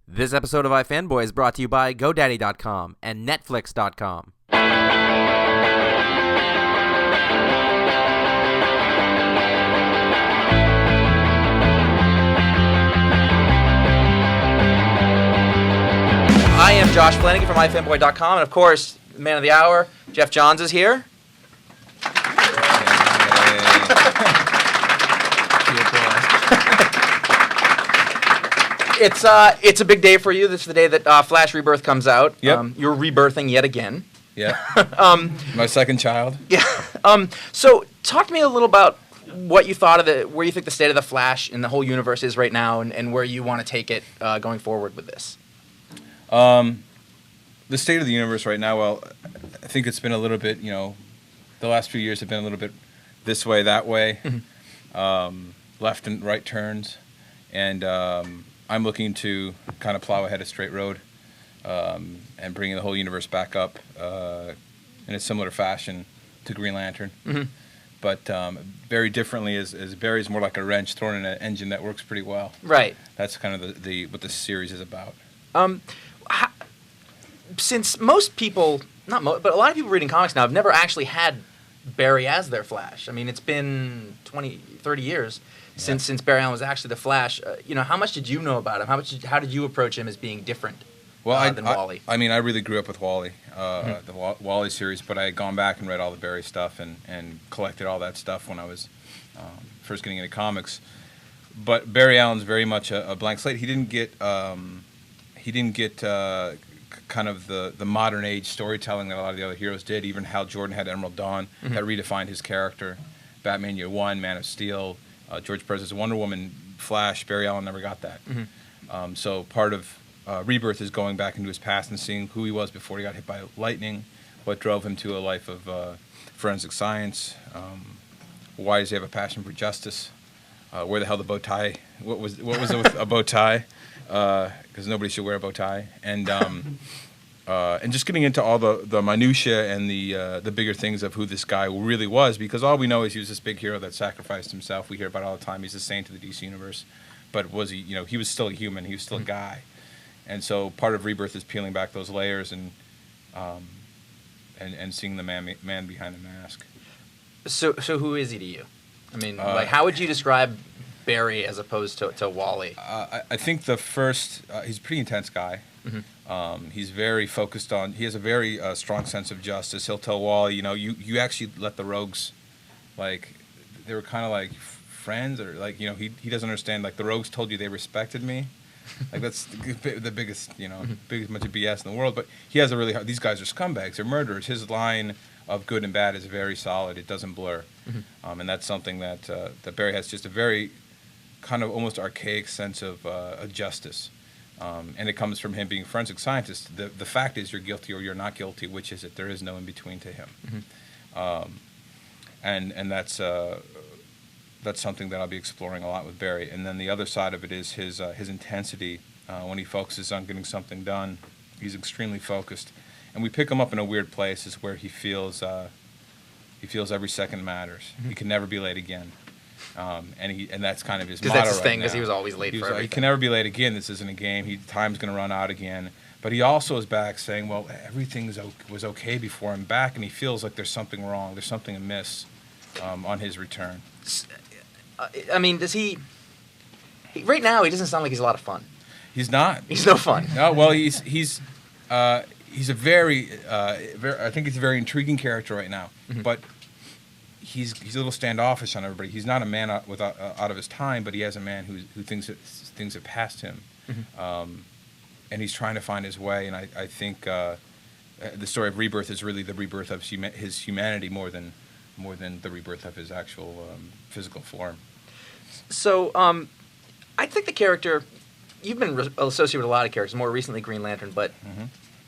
This episode of iFanboy is brought to you by GoDaddy.com and Netflix.com. I am Josh Flanagan from iFanboy.com, and of course, the man of the hour, Geoff Johns is here. It's a big day for you. This is the day that Flash Rebirth comes out. Yep. You're rebirthing yet again. Yeah. My second child. Yeah. So talk to me a little about what you thought of where you think the state of the Flash in the whole universe is right now, and where you want to take it going forward with this. The state of the universe right now, well, I think it's been a little bit, the last few years have been a little bit this way, that way, left and right turns, and I'm looking to kind of plow ahead a straight road and bringing the whole universe back up in a similar fashion to Green Lantern. Mm-hmm. But very differently, as Barry's more like a wrench thrown in an engine that works pretty well. Right. That's kind of the what this series is about. Since most people, but a lot of people reading comics now have never actually had Barry as their Flash. I mean, it's been 20, 30 years since Barry Allen was actually the Flash. How much did you know about him? How did you approach him as being different than Wally? I mean, I really grew up with Wally, the Wally series, but I had gone back and read all the Barry stuff and collected all that stuff when I was first getting into comics. But Barry Allen's very much a blank slate. He didn't get kind of the modern age storytelling that a lot of the other heroes did. Even Hal Jordan had Emerald Dawn that redefined his character. Batman Year One, Man of Steel, George Perez's Wonder Woman, Flash. Barry Allen never got that. So part of Rebirth is going back into his past and seeing who he was before he got hit by lightning, what drove him to a life of forensic science, why does he have a passion for justice, where the hell the bow tie, what was it with a bow tie, because nobody should wear a bow tie, and just getting into all the minutia and the bigger things of who this guy really was, because all we know is he was this big hero that sacrificed himself. We hear about it all the time. He's a saint of the DC universe, but was he? He was still a human. He was still a guy, and so part of Rebirth is peeling back those layers and seeing the man behind the mask. So who is he to you? I mean, how would you describe Barry as opposed to Wally? I think the first, he's a pretty intense guy. He's very focused on, he has a very strong sense of justice. He'll tell Wally, you actually let the rogues, like, they were kind of like friends, or like, he doesn't understand, like, the rogues told you they respected me. Like, that's the biggest, biggest bunch of BS in the world. But he has a really hard, these guys are scumbags, they're murderers. His line of good and bad is very solid. It doesn't blur. And that's something that Barry has, just a very kind of almost archaic sense of justice. And it comes from him being a forensic scientist. The fact is, you're guilty or you're not guilty. Which is it? There is no in between to him. And that's something that I'll be exploring a lot with Barry. And then the other side of it is his intensity. When he focuses on getting something done, he's extremely focused. And we pick him up in a weird place, is where he feels every second matters. He can never be late again. And that's kind of his motto. Because that's his thing, because he was always late for everything. He can never be late again. This isn't a game. Time's going to run out again. But he also is back saying, well, everything was okay before I'm back, and he feels like there's something wrong, there's something amiss on his return. I mean, does he... Right now, he doesn't sound like he's a lot of fun. He's not. He's no fun. No, well, he's a very I think he's a very intriguing character right now. But he's a little standoffish on everybody. He's not a man out of his time, but he has a man who thinks that things have passed him, and he's trying to find his way. And I think the story of Rebirth is really the rebirth of his humanity more than the rebirth of his actual physical form. So I think the character, you've been associated with a lot of characters, more recently Green Lantern, but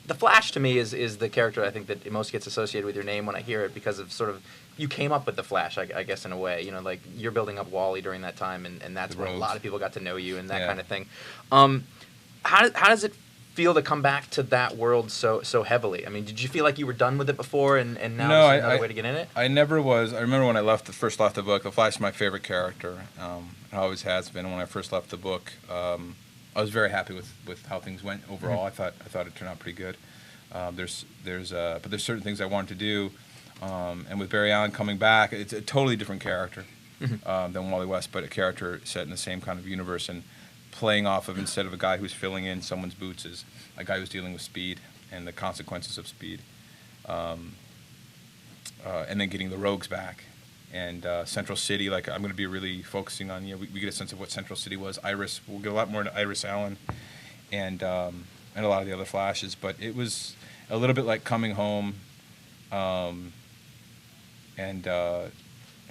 the Flash to me is the character I think that most gets associated with your name when I hear it, because of sort of, you came up with the Flash, I guess, in a way. Like, you're building up Wally during that time, and that's when a lot of people got to know you and that kind of thing. How does it feel to come back to that world so heavily? I mean, did you feel like you were done with it before, and now No, there's another way to get in it? I never was. I remember when I first left the book, the Flash is my favorite character. It always has been. When I first left the book, I was very happy with how things went overall. I thought it turned out pretty good. But there's certain things I wanted to do, and with Barry Allen coming back, it's a totally different character than Wally West, but a character set in the same kind of universe and playing off of, instead of a guy who's filling in someone's boots, is a guy who's dealing with speed and the consequences of speed, and then getting the rogues back. And Central City, like, I'm going to be really focusing on, we get a sense of what Central City was. Iris, we'll get a lot more into Iris Allen and a lot of the other Flashes, but it was a little bit like coming home and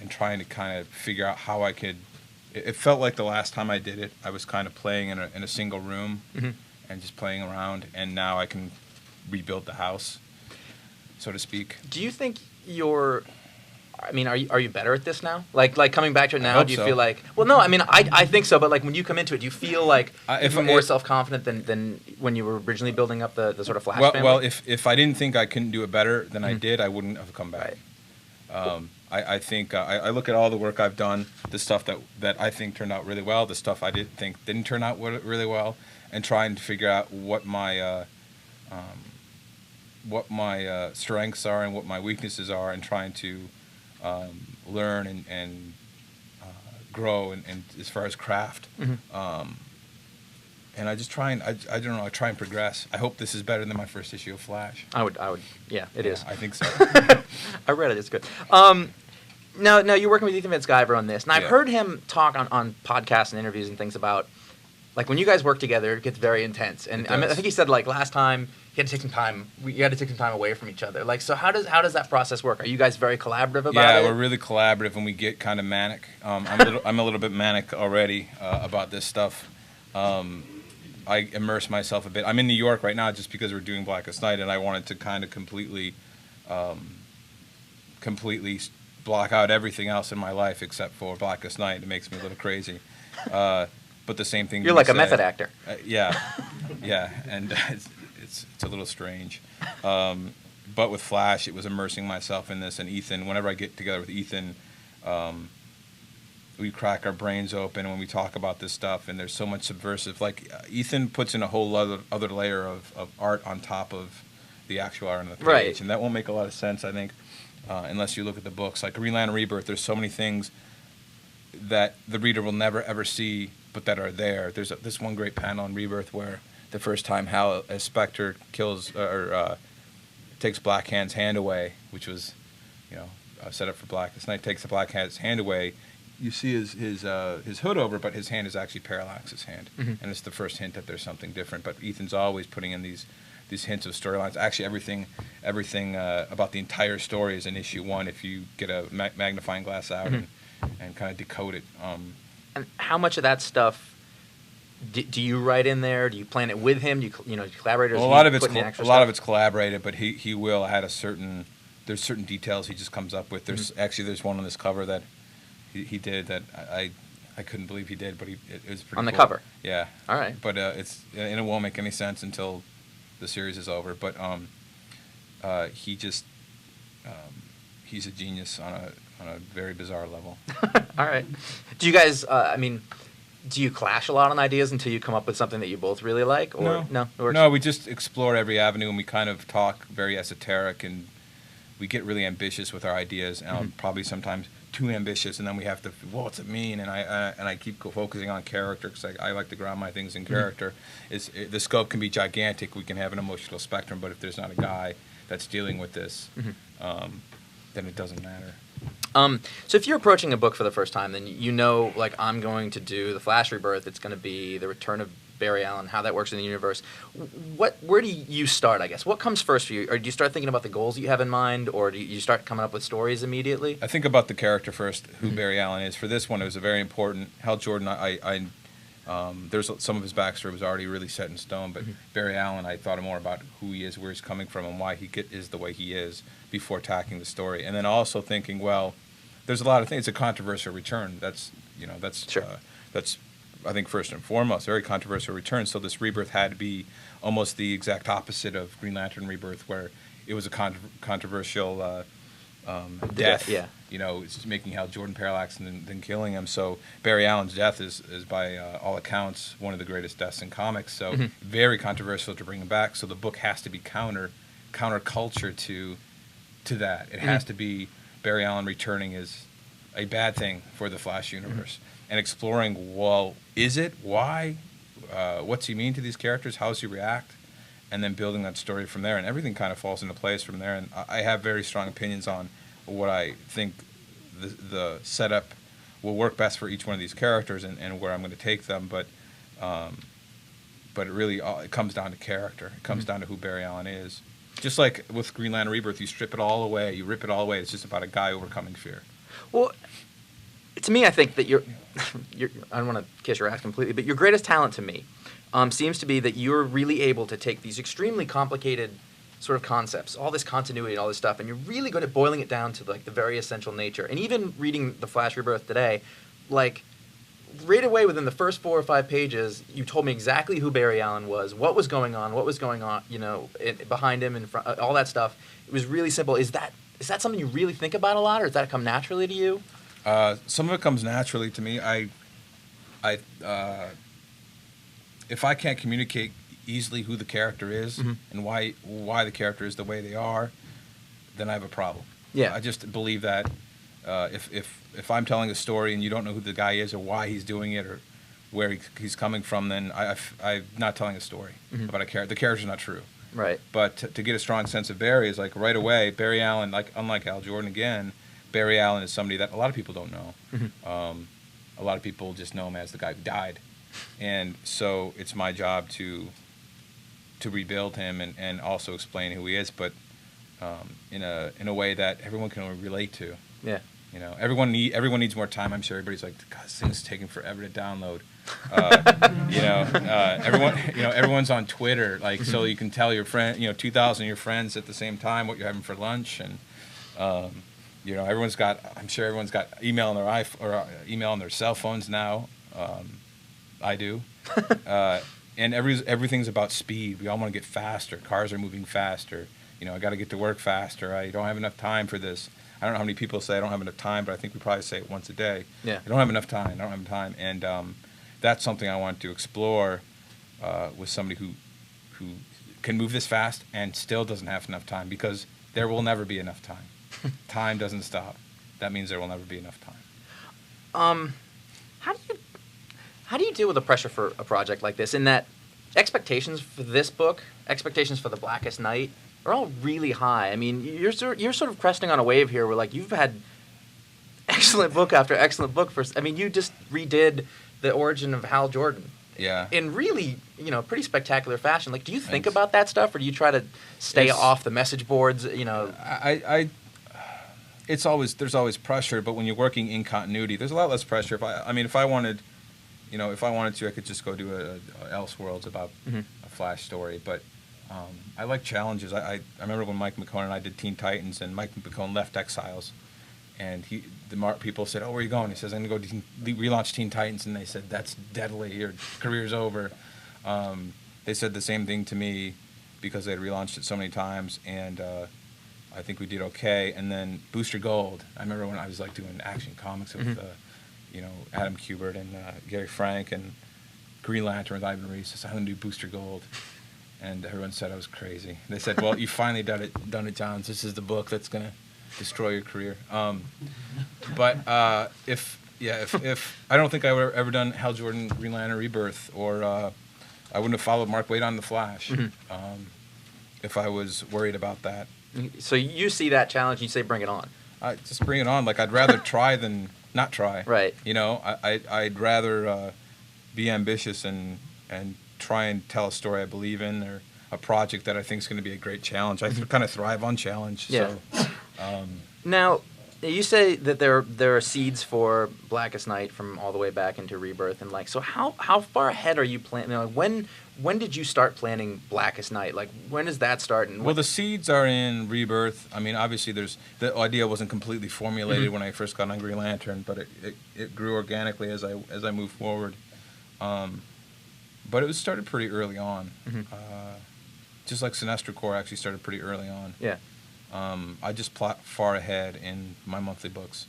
trying to kind of figure out how I could. It felt like the last time I did it, I was kind of playing in a single room and just playing around, and now I can rebuild the house, so to speak. Do you think are you better at this now? Like coming back to it now, do you feel like? Well, no, I mean, I think so, but like when you come into it, do you feel like you're more self-confident than when you were originally building up the sort of Flash family? Well, if I didn't think I couldn't do it better than I did, I wouldn't have come back. Right. I think I look at all the work I've done, the stuff that I think turned out really well, the stuff I didn't think didn't turn out really well, and trying to figure out what my strengths are and what my weaknesses are, and trying to learn and grow and as far as craft. And I just try and I don't know, I try and progress. I hope this is better than my first issue of Flash. I would, yeah, it is. I think so. I read it, it's good. Now you're working with Ethan Van Sciver on this, and I've heard him talk on podcasts and interviews and things about, like, when you guys work together, it gets very intense. And I think he said, like, last time you had to take some time away from each other. Like, so how does that process work? Are you guys very collaborative about it? Yeah, we're really collaborative, and we get kind of manic. I'm a little bit manic already about this stuff. I immerse myself a bit. I'm in New York right now just because we're doing Blackest Night, and I wanted to kind of completely block out everything else in my life except for Blackest Night. It makes me a little crazy. But the same thing. You're like a method actor. Yeah, and it's a little strange. But with Flash, it was immersing myself in this, and Ethan. Whenever I get together with Ethan, we crack our brains open when we talk about this stuff, and there's so much subversive. Like, Ethan puts in a whole other layer of art on top of the actual art on the page, right. And that won't make a lot of sense, I think, unless you look at the books. Like Green Lantern Rebirth, there's so many things that the reader will never ever see, but that are there. There's this one great panel in Rebirth where the first time Hal, as Spectre, kills takes Black Hand's hand away, which was, set up for Blackest Night, takes the Black Hand's hand away. You see his hood over, but his hand is actually Parallax's hand, and it's the first hint that there's something different. But Ethan's always putting in these hints of storylines. Actually, everything about the entire story is in issue 1 if you get a magnifying glass out and kind of decode it. And how much of that stuff do you write in there? Do you plan it with him? Do you collaborate? Well, a lot of it's collaborated, but he will add there's certain details he just comes up with. There's one on this cover that he did that I couldn't believe he did, but it was pretty on the cool. cover. Yeah. All right. But it won't make any sense until the series is over. But he's a genius on a very bizarre level. All right. Do you guys? Do you clash a lot on ideas until you come up with something that you both really like? Or no? No, we just explore every avenue, and we kind of talk very esoteric, and we get really ambitious with our ideas, and probably sometimes too ambitious, and then we have to, what's it mean? And I keep focusing on character, because I like to ground my things in character. The scope can be gigantic. We can have an emotional spectrum, but if there's not a guy that's dealing with this, then it doesn't matter. So if you're approaching a book for the first time, then like, I'm going to do the Flash Rebirth. It's going to be the return of Barry Allen, how that works in the universe. Where do you start, I guess? What comes first for you? Or do you start thinking about the goals that you have in mind, or do you start coming up with stories immediately? I think about the character first, who Barry Allen is. For this one, it was a very important. Hal Jordan, there's some of his backstory was already really set in stone, but Barry Allen, I thought more about who he is, where he's coming from, and why he is the way he is before tacking the story. And then also thinking, well, there's a lot of things. It's a controversial return. That's sure. That's I think first and foremost, very controversial return. So this Rebirth had to be almost the exact opposite of Green Lantern Rebirth, where it was a controversial death. Yeah. You know, it's making Hal Jordan parallax and then killing him. So Barry Allen's death is by all accounts one of the greatest deaths in comics. So very controversial to bring him back. So the book has to be counterculture to that. It has to be Barry Allen returning is a bad thing for the Flash universe, and exploring, well, is it? Why? What's he mean to these characters? How does he react? And then building that story from there, and everything kind of falls into place from there. And I have very strong opinions on what I think the setup will work best for each one of these characters, and where I'm going to take them. But it really it comes down to character. It comes down to who Barry Allen is. Just like with Green Lantern Rebirth, you strip it all away, you rip it all away. It's just about a guy overcoming fear. Well, to me, I think that you're I don't want to kiss your ass completely, but your greatest talent to me seems to be that you're really able to take these extremely complicated sort of concepts, all this continuity and all this stuff, and you're really good at boiling it down to like the very essential nature. And even reading The Flash Rebirth today, like right away within the first 4 or 5 pages, you told me exactly who Barry Allen was, what was going on, you know, behind him, in front, all that stuff. It was really simple. Is that something you really think about a lot, or does that come naturally to you? Some of it comes naturally to me. If I can't communicate easily who the character is and why the character is the way they are, then I have a problem. Yeah. I just believe that if I'm telling a story and you don't know who the guy is or why he's doing it or where he's coming from, then I'm not telling a story about a character. The character's not true. Right. But to get a strong sense of Barry is like right away, Barry Allen, like unlike Hal Jordan again, Barry Allen is somebody that a lot of people don't know. A lot of people just know him as the guy who died. And so it's my job to rebuild him and also explain who he is, but in a way that everyone can relate to. Yeah. You know, everyone needs more time. I'm sure everybody's like, God, this thing's taking forever to download. Everyone's on Twitter, like, so you can tell your friend, 2,000 of your friends at the same time what you're having for lunch, and everyone's got email on their email on their cell phones now. I do, and everything's about speed. We all want to get faster. Cars are moving faster. I got to get to work faster. I don't have enough time for this. I don't know how many people say I don't have enough time, but I think we probably say it once a day. Yeah. I don't have enough time. And that's something I want to explore with somebody who can move this fast and still doesn't have enough time, because there will never be enough time. Time doesn't stop. That means there will never be enough time. How do you deal with the pressure for a project like this, in that expectations for this book, expectations for The Blackest Night, are all really high? I mean, you're sort of cresting on a wave here where, like, you've had excellent book after excellent book. You just redid the origin of Hal Jordan. Yeah. In really, pretty spectacular fashion. Like, do you think about that stuff, or do you try to stay off the message boards? There's always pressure, but when you're working in continuity, there's a lot less pressure. If I wanted to, I could just go do a Elseworlds about a Flash story. But I like challenges. I remember when Mike McKone and I did Teen Titans, and Mike McKone left Exiles, and people said, "Oh, where are you going?" He says, "I'm going to go relaunch Teen Titans," and they said, "That's deadly. Your career's over." They said the same thing to me because they had relaunched it so many times, and I think we did okay. And then Booster Gold. I remember when I was like doing Action Comics with Adam Kubert and Gary Frank and Green Lantern with Ivan Reis. I said, "I'm going to do Booster Gold." And everyone said I was crazy. They said, "Well, you finally done it, Johns. This is the book that's going to destroy your career." But if I don't think I would have ever done Hal Jordan, Green Lantern Rebirth, or I wouldn't have followed Mark Waid on The Flash if I was worried about that. So you see that challenge, and you say, "Bring it on." Just bring it on. Like, I'd rather try than not try. Right. I'd rather be ambitious and try and tell a story I believe in, or a project that I think is going to be a great challenge. I kind of thrive on challenge. Yeah. So, now, you say that there are seeds for Blackest Night from all the way back into Rebirth, and so how far ahead are you planning? When did you start planning Blackest Night? Like, when does that start? And well, the seeds are in Rebirth. Obviously, the idea wasn't completely formulated when I first got on Green Lantern, but it grew organically as I moved forward. But it was started pretty early on. Mm-hmm. Just like Sinestro Corps actually started pretty early on. Yeah. I just plot far ahead in my monthly books.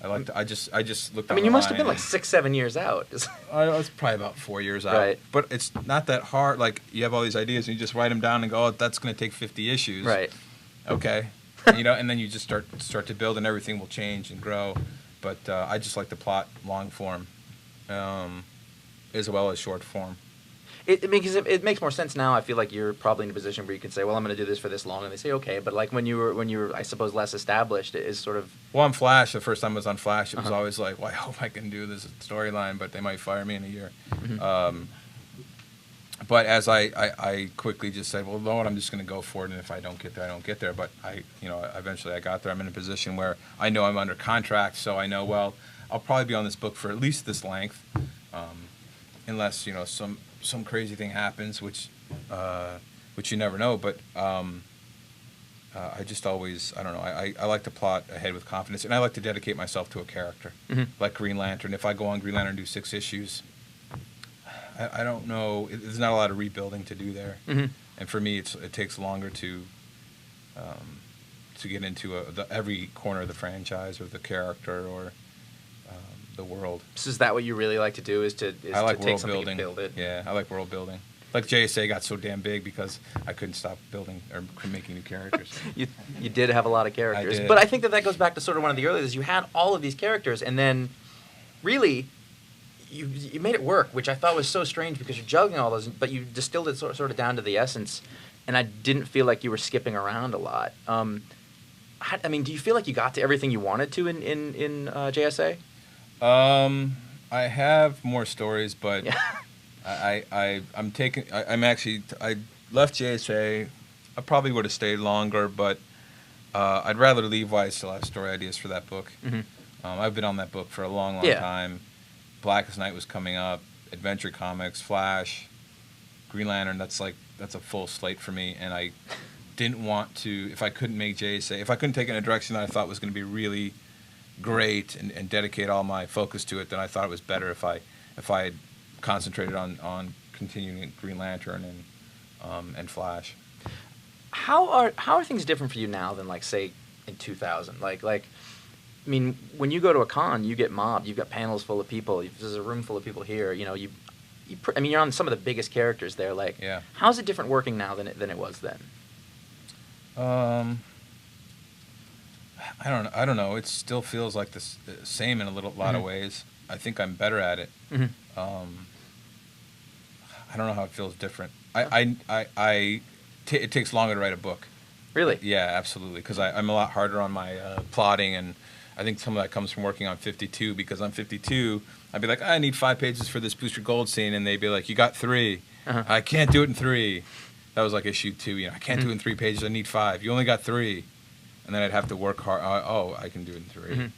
I just looked. I mean, you must have been like 6-7 years out. I was probably about 4 years out. Right. But it's not that hard. Like, you have all these ideas and you just write them down and go, oh, that's going to take 50 issues. Right. Okay. And then you just start to build and everything will change and grow. But I just like to plot long form, as well as short form. Because it makes more sense now. I feel like you're probably in a position where you can say, "Well, I'm going to do this for this long," and they say, "Okay." But like when you were, I suppose, less established, it is sort of. Well, on Flash, the first time I was on Flash, it was always like, "Well, I hope I can do this storyline," but they might fire me in a year. Mm-hmm. But as I quickly just said, well, Lord, I'm just going to go for it, and if I don't get there, I don't get there. But eventually I got there. I'm in a position where I know I'm under contract, so I know, well, I'll probably be on this book for at least this length, unless some crazy thing happens, which you never know. But I just always, I don't know, I like to plot ahead with confidence, and I like to dedicate myself to a character, like Green Lantern. If I go on Green Lantern and do 6 issues, I don't know, there's not a lot of rebuilding to do there. And for me, it takes longer to get into every corner of the franchise or the character or the world. So is that what you really like to do? I like to take world something building. and build it? Yeah, I like world building. Like JSA got so damn big because I couldn't stop building or making new characters. You did have a lot of characters. I did. But I think that goes back to sort of one of the earliest. You had all of these characters, and then really you made it work, which I thought was so strange because you're juggling all those, but you distilled it sort of down to the essence, and I didn't feel like you were skipping around a lot. I mean, do you feel like you got to everything you wanted to in JSA? I have more stories, but Yeah. I left JSA. I probably would have stayed longer, but I'd rather leave while I still have story ideas for that book. I've been on that book for a long time. Blackest Night was coming up, Adventure Comics, Flash, Green Lantern. That's a full slate for me, and I didn't want to. If I couldn't make JSA, if I couldn't take it in a direction that I thought was going to be really great and dedicate all my focus to it, then I thought it was better if I had concentrated on continuing Green Lantern and Flash. How are things different for you now than, like, say, in 2000? Like I mean, when you go to a con, you get mobbed. You've got panels full of people. There's a room full of people here. I mean, you're on some of the biggest characters there. Like, yeah. How's it different working now than it was then? I don't know. It still feels like the same in a lot of ways. I think I'm better at it. I don't know how it feels different. It takes longer to write a book. Really? Yeah, absolutely. Because I'm a lot harder on my plotting, and I think some of that comes from working on 52. Because on 52, I'd be like, I need 5 pages for this Booster Gold scene, and they'd be like, you got 3. I can't do it in 3. That was like issue 2. I can't do it in 3 pages. I need 5. You only got 3. And then I'd have to work hard. I can do it in 3.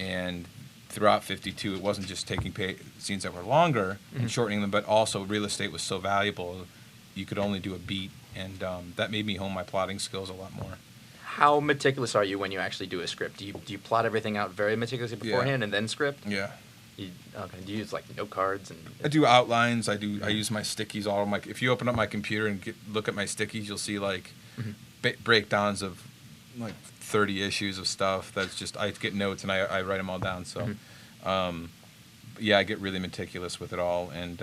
And throughout 52, it wasn't just taking scenes that were longer and shortening them, but also real estate was so valuable. You could only do a beat, and that made me hone my plotting skills a lot more. How meticulous are you when you actually do a script? Do you plot everything out very meticulously beforehand and then script? Yeah. Do you use, like, note cards? I do outlines. I use my stickies. If you open up my computer and look at my stickies, you'll see, like, breakdowns of, like, 30 issues of stuff. That's just, I get notes and I write them all down. So, I get really meticulous with it all, and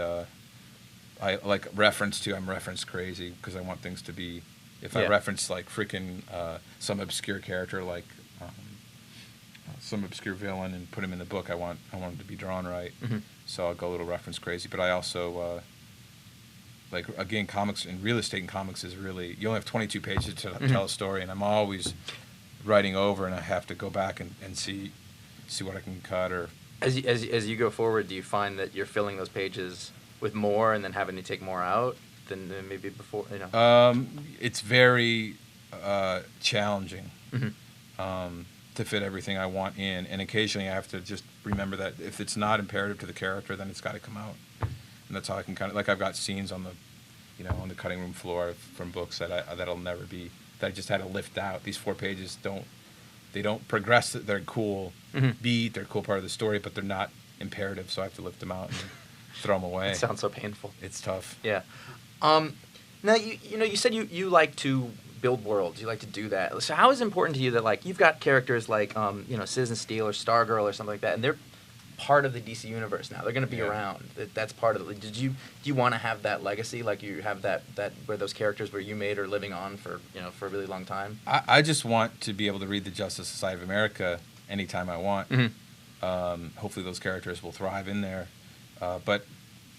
I like I'm reference crazy because I want things to be. If I reference, like, freaking some obscure character, like some obscure villain, and put him in the book, I want him to be drawn right. So I'll go a little reference crazy. But I also like, again, comics and real estate in comics is really, you only have 22 pages to tell a story, and I'm always writing over, and I have to go back and see what I can cut. Or as you go forward, do you find that you're filling those pages with more and then having to take more out than maybe before? It's very challenging to fit everything I want in, and occasionally I have to just remember that if it's not imperative to the character, then it's got to come out. And that's how I can kind of, like, I've got scenes on the cutting room floor from books that'll never be, that I just had to lift out. These 4 pages don't progress. They're cool beat, they're a cool part of the story, but they're not imperative, so I have to lift them out throw them away. It sounds so painful. It's tough. Yeah. Now you said you like to build worlds. You like to do that. So how is it important to you that like you've got characters like Citizen Steel or Stargirl or something like that, and they're part of the DC universe now. They're going to be around. That's part of it. Do you want to have that legacy? Like you have that where those characters where you made are living on for a really long time? I just want to be able to read the Justice Society of America anytime I want. Mm-hmm. Hopefully those characters will thrive in there. But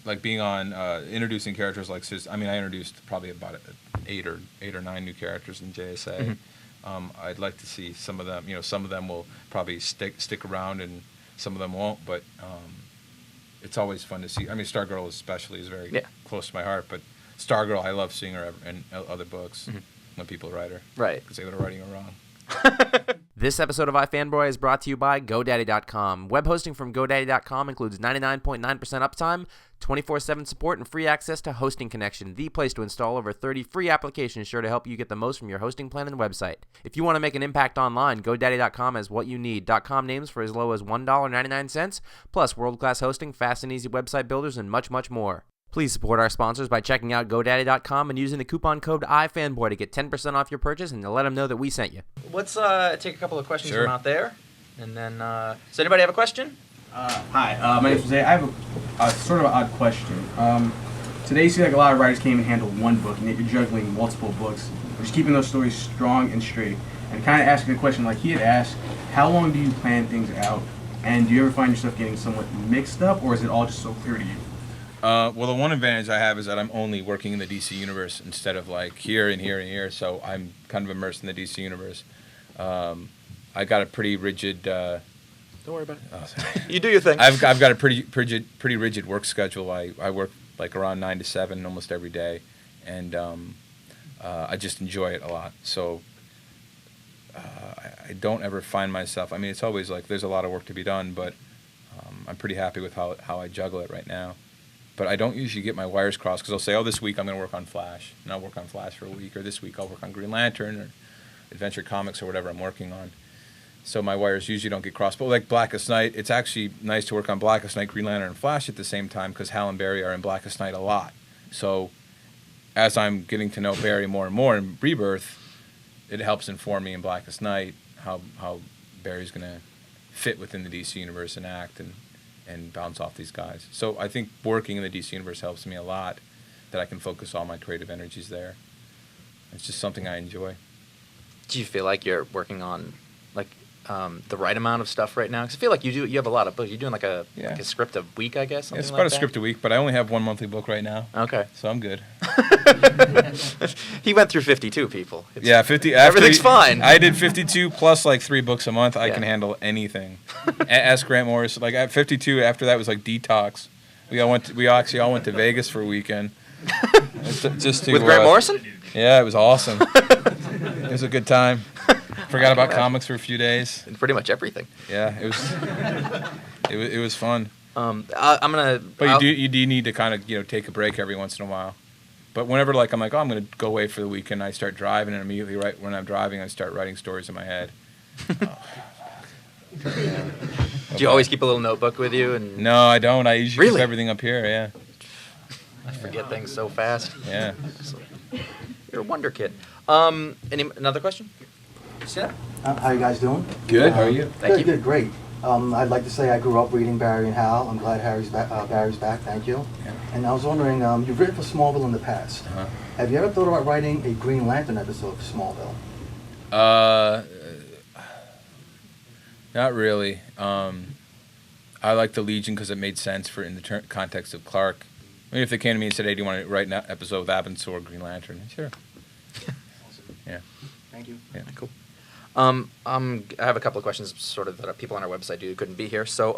like being on introducing characters like I introduced probably about 8 or 9 new characters in JSA. Mm-hmm. I'd like to see some of them. Some of them will probably stick around and some of them won't, but it's always fun to see. Stargirl especially is very close to my heart, but Stargirl, I love seeing her in other books when people write her. Right. Because they're writing her wrong. This episode of iFanboy is brought to you by GoDaddy.com. Web hosting from GoDaddy.com includes 99.9% uptime, 24/7 support, and free access to Hosting Connection, the place to install over 30 free applications sure to help you get the most from your hosting plan and website. If you want to make an impact online, GoDaddy.com has what you need. .com names for as low as $1.99, plus world-class hosting, fast and easy website builders, and much, much more. Please support our sponsors by checking out GoDaddy.com and using the coupon code iFanboy to get 10% off your purchase and to let them know that we sent you. Let's take a couple of questions Sure. from out there. And then, does anybody have a question? Hi, my name is Jose. I have a sort of an odd question. Today, you see like a lot of writers can't even handle one book, and yet you're juggling multiple books, just keeping those stories strong and straight. And kind of asking a question like he had asked, how long do you plan things out? And do you ever find yourself getting somewhat mixed up, or is it all just so clear to you? Well, the one advantage I have is that I'm only working in the DC universe instead of like here and here and here, so I'm kind of immersed in the DC universe. I got a pretty rigid. Don't worry about it. Oh, sorry. You do your thing. I've got a pretty rigid work schedule. I work like around 9 to 7 almost every day, and I just enjoy it a lot. So I don't ever find myself. It's always like there's a lot of work to be done, but I'm pretty happy with how I juggle it right now. But I don't usually get my wires crossed because I'll say, this week I'm going to work on Flash, and I'll work on Flash for a week, or this week I'll work on Green Lantern or Adventure Comics or whatever I'm working on. So my wires usually don't get crossed. But like Blackest Night, it's actually nice to work on Blackest Night, Green Lantern, and Flash at the same time because Hal and Barry are in Blackest Night a lot. So as I'm getting to know Barry more and more in Rebirth, it helps inform me in Blackest Night how Barry's going to fit within the DC universe and act and bounce off these guys. So I think working in the DC universe helps me a lot, that I can focus all my creative energies there. It's just something I enjoy. Do you feel like you're working on like the right amount of stuff right now? Because I feel like you have a lot of books. You're doing like a script a week, I guess. It's like about a that? script a week, but I only have one monthly book right now. Okay. So I'm good. He went through 52 people. 50. Everything's fine. I did 52 plus like 3 books a month. I can handle anything. Ask Grant Morris. Like at 52, after that was like detox. We actually all went to Vegas for a weekend. Just to, with Grant Morrison? Yeah, it was awesome. It was a good time. Forgot about comics for a few days. And pretty much everything. Yeah, it was fun. I'm gonna. But you do need to kind of take a break every once in a while. But whenever I'm like, I'm gonna go away for the weekend, I start driving, and immediately right when I'm driving, I start writing stories in my head. Do you always keep a little notebook with you? And no, I don't. I usually Really? keep everything up here. Yeah. I forget things so fast. Yeah. You're a wonder kid. Another question? Yeah. How you guys doing? Good. How are you? Thank you. Good, great. I'd like to say I grew up reading Barry and Hal. I'm glad Barry's back. Thank you. Yeah. And I was wondering, you've written for Smallville in the past. Uh-huh. Have you ever thought about writing a Green Lantern episode for Smallville? Not really. I like the Legion because it made sense in the context of Clark. If they came to me and said, "Hey, do you want to write an episode with Abin or Green Lantern?" Sure. Yeah. Thank you. Yeah. Cool. I have a couple of questions, sort of, that people on our website do who couldn't be here. So,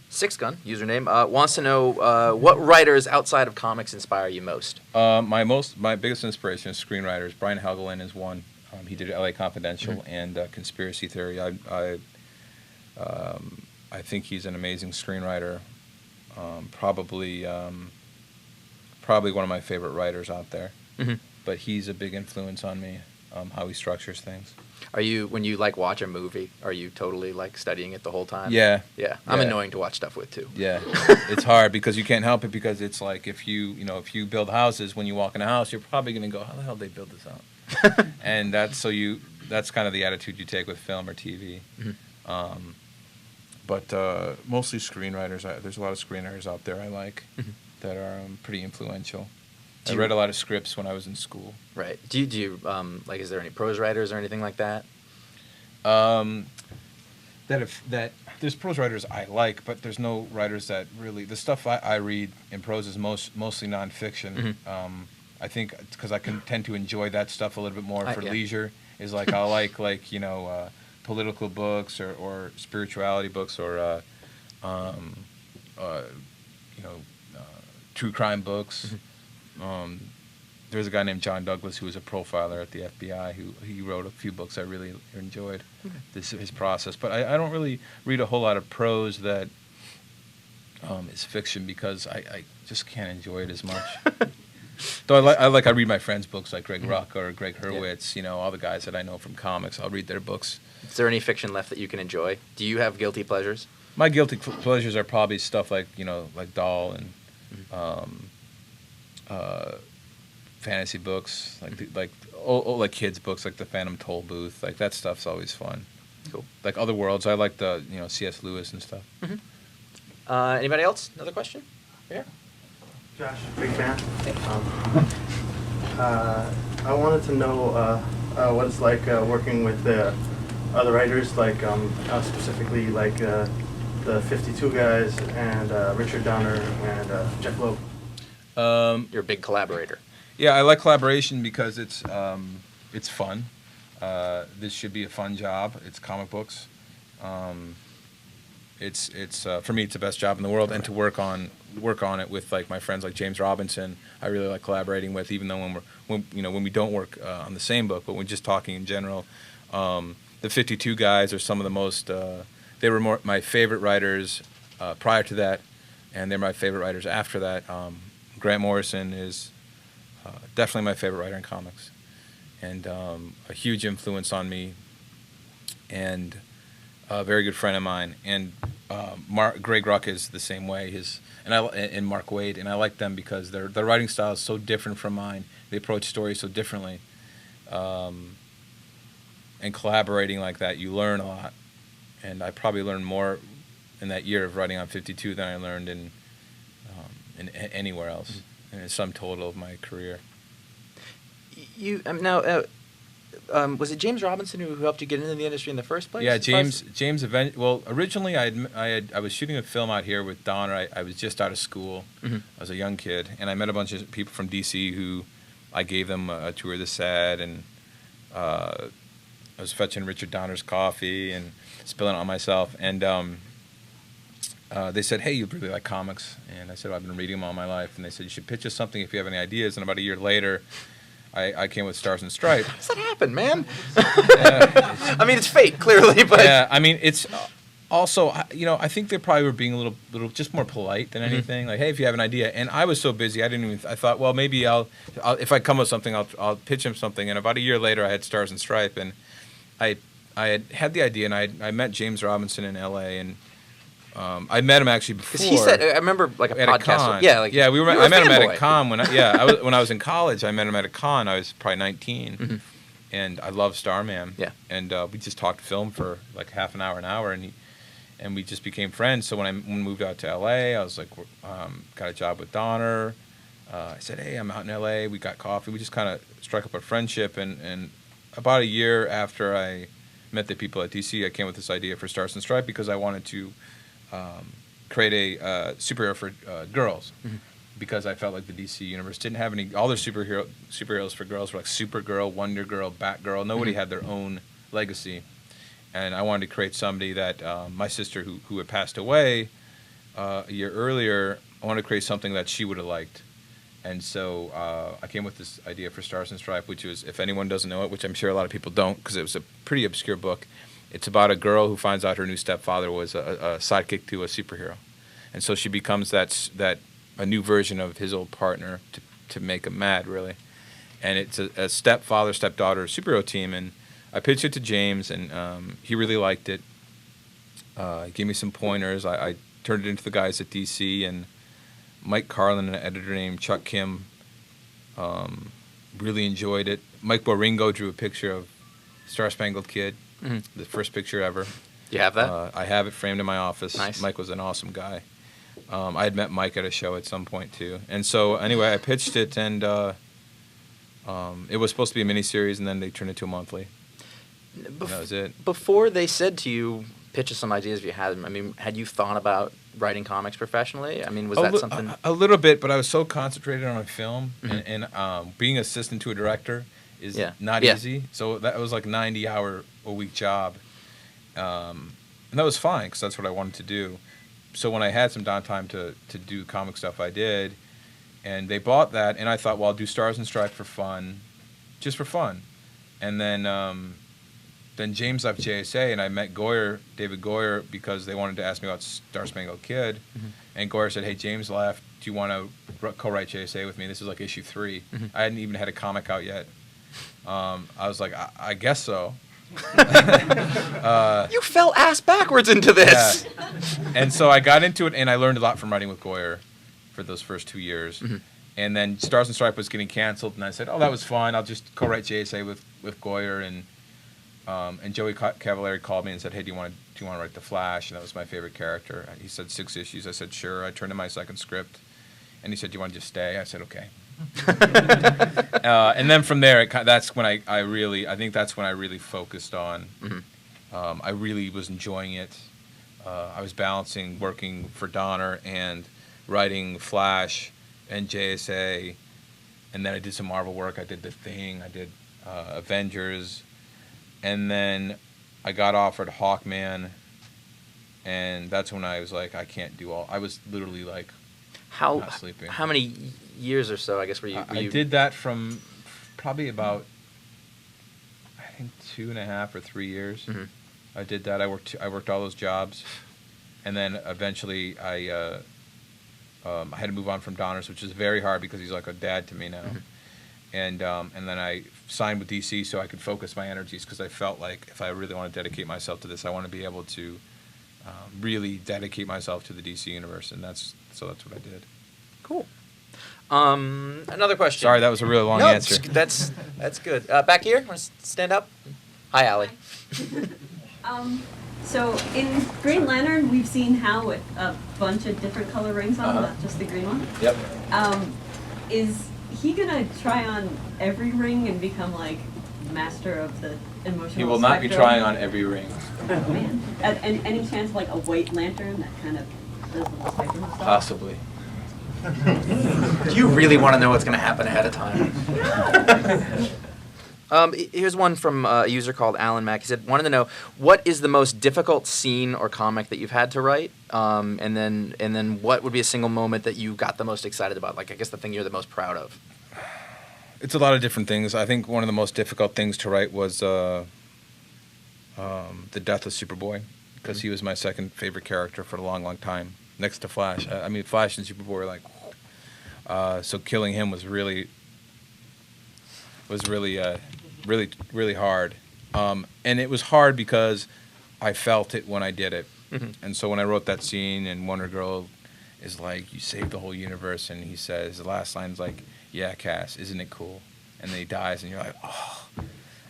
Six Gun username wants to know what writers outside of comics inspire you most. My biggest inspiration is screenwriters. Brian Helgeland is one. He did L.A. Confidential and Conspiracy Theory. I think he's an amazing screenwriter. Probably one of my favorite writers out there. Mm-hmm. But he's a big influence on me. How he structures things. Are you, when you like watch a movie, are you totally like studying it the whole time? Yeah. Yeah. I'm Yeah. annoying to watch stuff with too. Yeah, it's hard because you can't help it, because it's like if if you build houses, when you walk in a house, you're probably going to go, how the hell did they build this out? And that's kind of the attitude you take with film or TV. Mm-hmm. But mostly screenwriters. There's a lot of screenwriters out there I like that are pretty influential. I read a lot of scripts when I was in school. Right. Do you like, is there any prose writers or anything like that? That there's prose writers I like, but there's no writers that really, the stuff I read in prose is mostly nonfiction. Mm-hmm. I think because I can tend to enjoy that stuff a little bit more for yeah. leisure. Is like I like political books or spirituality books or true crime books. Mm-hmm. There's a guy named John Douglas who was a profiler at the FBI he wrote a few books I really enjoyed. His process, but I don't really read a whole lot of prose that is fiction because I just can't enjoy it as much. Though I read my friends' books like Greg Rucka or Greg Hurwitz, all the guys that I know from comics. I'll read their books. Is there any fiction left that you can enjoy? Do you have guilty pleasures? My guilty pleasures are probably stuff like like Dahl and fantasy books, like kids books like the Phantom Toll Booth. Like that stuff's always fun. Cool. Like Other Worlds, I like the C.S. Lewis and stuff. Mm-hmm. Anybody else? Another question? Here. Josh, big fan. I wanted to know what it's like working with the other writers, like specifically like the 52 guys and Richard Donner and Jeff Loeb. You're a big collaborator. Yeah, I like collaboration because it's fun. This should be a fun job. It's comic books. It's for me, it's the best job in the world, and to work on it with like my friends like James Robinson, I really like collaborating with, even though when we don't work on the same book, but we're just talking in general. The 52 guys are some of the most. They were my favorite writers prior to that, and they're my favorite writers after that. Grant Morrison is definitely my favorite writer in comics, and a huge influence on me, and a very good friend of mine. And Greg Rucka is the same way. And Mark Waid, and I like them because their writing style is so different from mine. They approach stories so differently, and collaborating like that, you learn a lot. And I probably learned more in that year of writing on 52 than I learned in anywhere else, in the sum total of my career. You now. Was it James Robinson who helped you get into the industry in the first place? Yeah, James. Well, originally I was shooting a film out here with Donner. I was just out of school. Mm-hmm. I was a young kid, and I met a bunch of people from DC who I gave them a tour of the set, and I was fetching Richard Donner's coffee and spilling it on myself. And they said, "Hey, you really like comics?" And I said, well, "I've been reading them all my life." And they said, "You should pitch us something if you have any ideas." And about a year later, I came with Stars and Stripes. How does that happen, man? I mean, it's fate, clearly, but yeah, I mean, it's also, I think they probably were being a little just more polite than anything. Like, hey, if you have an idea, and I was so busy, I thought, well, maybe I'll if I come with something, I'll pitch him something. And about a year later, I had Stars and Stripes, and I had the idea, and I met James Robinson in L.A. and. I met him actually before. Because he said, I remember like a podcast. Yeah, we were. I met him at a con when I was in college. I met him at a con. I was probably 19, and I love Starman. Yeah, and we just talked film for like half an hour, and we just became friends. So when we moved out to L.A., I was like, got a job with Donner. I said, hey, I'm out in L.A. We got coffee. We just kind of struck up a friendship, and about a year after I met the people at DC, I came with this idea for Stars and Stripes because I wanted to. Create a superhero for girls, because I felt like the DC universe didn't have any. All their superheroes for girls were like Supergirl, Wonder Girl, Batgirl. Nobody had their own legacy, and I wanted to create somebody that my sister, who had passed away a year earlier, I wanted to create something that she would have liked, and so I came with this idea for Stars and Stripes, which was, if anyone doesn't know it, which I'm sure a lot of people don't, because it was a pretty obscure book. It's about a girl who finds out her new stepfather was a sidekick to a superhero, and so she becomes a new version of his old partner to make him mad, really. And it's a stepfather stepdaughter superhero team, and I pitched it to James, and he really liked it. He gave me some pointers. I turned it into the guys at DC, and Mike Carlin, an editor named Chuck Kim, really enjoyed it. Mike Boringo drew a picture of Star Spangled Kid, the first picture ever. You have that? I have it framed in my office. Nice. Mike was an awesome guy. I had met Mike at a show at some point, too. And so, anyway, I pitched it, and it was supposed to be a miniseries, and then they turned it to a monthly. And that was it. Before they said to you, pitch us some ideas if you had them, I mean, had you thought about writing comics professionally? I mean, was that something? A little bit, but I was so concentrated on a film, and being assistant to a director is not easy. So that was like a 90-hour-a-week job. And that was fine, because that's what I wanted to do. So when I had some downtime to do comic stuff, I did. And they bought that, and I thought, well, I'll do Stars and Stripes for fun, just for fun. And then James left JSA, and I met David Goyer, because they wanted to ask me about Star Spangled Kid. And Goyer said, hey, James left. Do you want to co-write JSA with me? This is like issue 3. I hadn't even had a comic out yet. I was like, I guess so. You fell ass backwards into this. Yeah. And so I got into it, and I learned a lot from writing with Goyer for those first 2 years. And then Stars and Stripes was getting canceled, and I said, oh, that was fine. I'll just co-write JSA with Goyer. And Joey Cavalieri called me and said, hey, do you want to write The Flash? And that was my favorite character. And he said 6 issues. I said, sure. I turned in my second script. And he said, do you want to just stay? I said, okay. And then from there, that's when I think that's when I really focused on. I really was enjoying it. I was balancing working for Donner and writing Flash and JSA, and then I did some Marvel work. I did The Thing. I did Avengers, and then I got offered Hawkman, and that's when I was like, I can't do all. I was literally like, not sleeping. How many years or so, I guess, were you? I did that from probably about, I think, 2.5 or 3 years. I did that. I worked all those jobs, and then eventually I had to move on from Donner's, which is very hard because he's like a dad to me now. And then I signed with DC so I could focus my energies, because I felt like if I really want to dedicate myself to this, I want to be able to really dedicate myself to the DC universe, and that's what I did. Cool. Another question. Sorry, that was a really long answer. That's good. Back here, want to stand up? Hi, Allie. So in Green Lantern, we've seen Hal with a bunch of different color rings on, not just the green one. Yep. Is he gonna try on every ring and become like master of the emotional He will not be spectrum? trying on every ring. Oh man. And any chance of like a white lantern that kind of does the spectrum stuff? Possibly. Do you really want to know what's going to happen ahead of time? Here's one from a user called Alan Mack. He said, wanted to know, what is the most difficult scene or comic that you've had to write? And then what would be a single moment that you got the most excited about? Like, I guess the thing you're the most proud of. It's a lot of different things. I think one of the most difficult things to write was the death of Superboy, because he was my second favorite character for a long, long time, next to Flash. I mean, Flash and Superboy were like, so killing him was really hard. And it was hard because I felt it when I did it. And so when I wrote that scene, and Wonder Girl is like, you saved the whole universe, and he says, the last line's like, yeah, Cass, isn't it cool? And then he dies, and you're like, oh.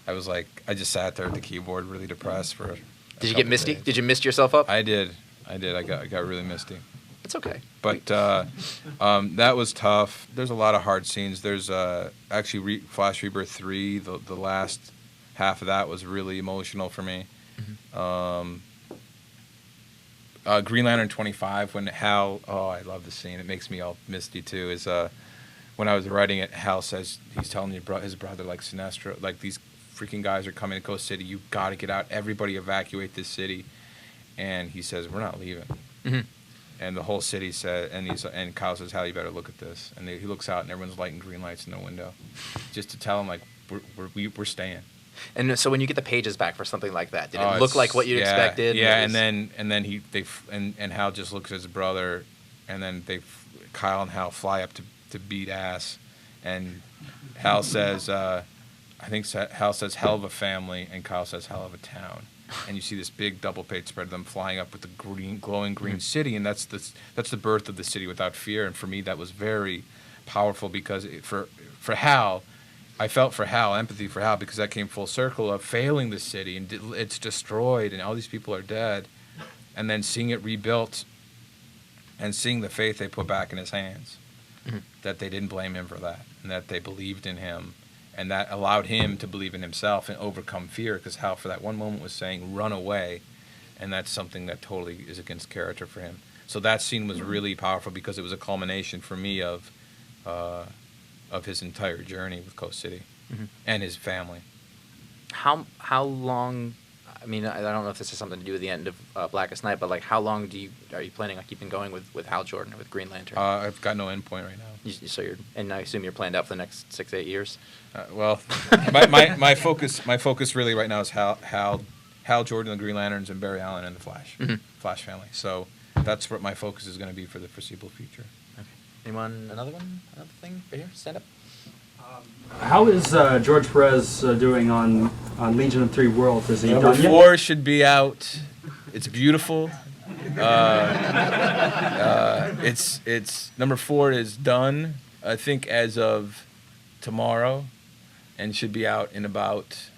I was like, I just sat there at the keyboard really depressed for Did you get misty? days. Did you mist yourself up? I did. I got really misty. It's okay. But that was tough. There's a lot of hard scenes. There's actually Flash Rebirth 3, the last half of that was really emotional for me. Green Lantern 25, when Hal, I love the scene. It makes me all misty too, is when I was writing it, Hal says, he's telling his brother, like, Sinestro, like, these freaking guys are coming to Coast City. You've got to get out. Everybody evacuate this city. And he says, we're not leaving. And the whole city said, and Kyle says, Hal, you better look at this. And he looks out, and everyone's lighting green lights in the window, just to tell him, like, we're staying. And so when you get the pages back for something like that, did it look like what you expected? Yeah, and then Hal just looks at his brother, and then Kyle and Hal fly up to beat ass, and Hal says, I think Hal says hell of a family, and Kyle says hell of a town. And you see this big double page spread of them flying up with the glowing green city, and that's the birth of the city without fear. And for me, that was very powerful because for Hal, I felt for Hal, empathy for Hal, because that came full circle of failing the city, and it's destroyed, and all these people are dead, and then seeing it rebuilt, and seeing the faith they put back in his hands, that they didn't blame him for that, and that they believed in him. And that allowed him to believe in himself and overcome fear, because Hal, for that one moment, was saying, run away. And that's something that totally is against character for him. So that scene was really powerful because it was a culmination for me of his entire journey with Coast City and his family. How long, I mean, I don't know if this has something to do with the end of Blackest Night, but like how long are you planning on keeping going with Hal Jordan or with Green Lantern? I've got no endpoint right now. And I assume you're planned out for the next 6-8 years. Well, my focus really right now is Hal Jordan, the Green Lanterns, and Barry Allen and the Flash, Flash family. So that's what my focus is going to be for the foreseeable future. Okay. Anyone? Another thing right here? Stand up. How is George Perez doing on Legion of Three Worlds? Is he Number done yet? 4 should be out. It's beautiful. It's number 4 is done, I think, as of tomorrow, and should be out in about,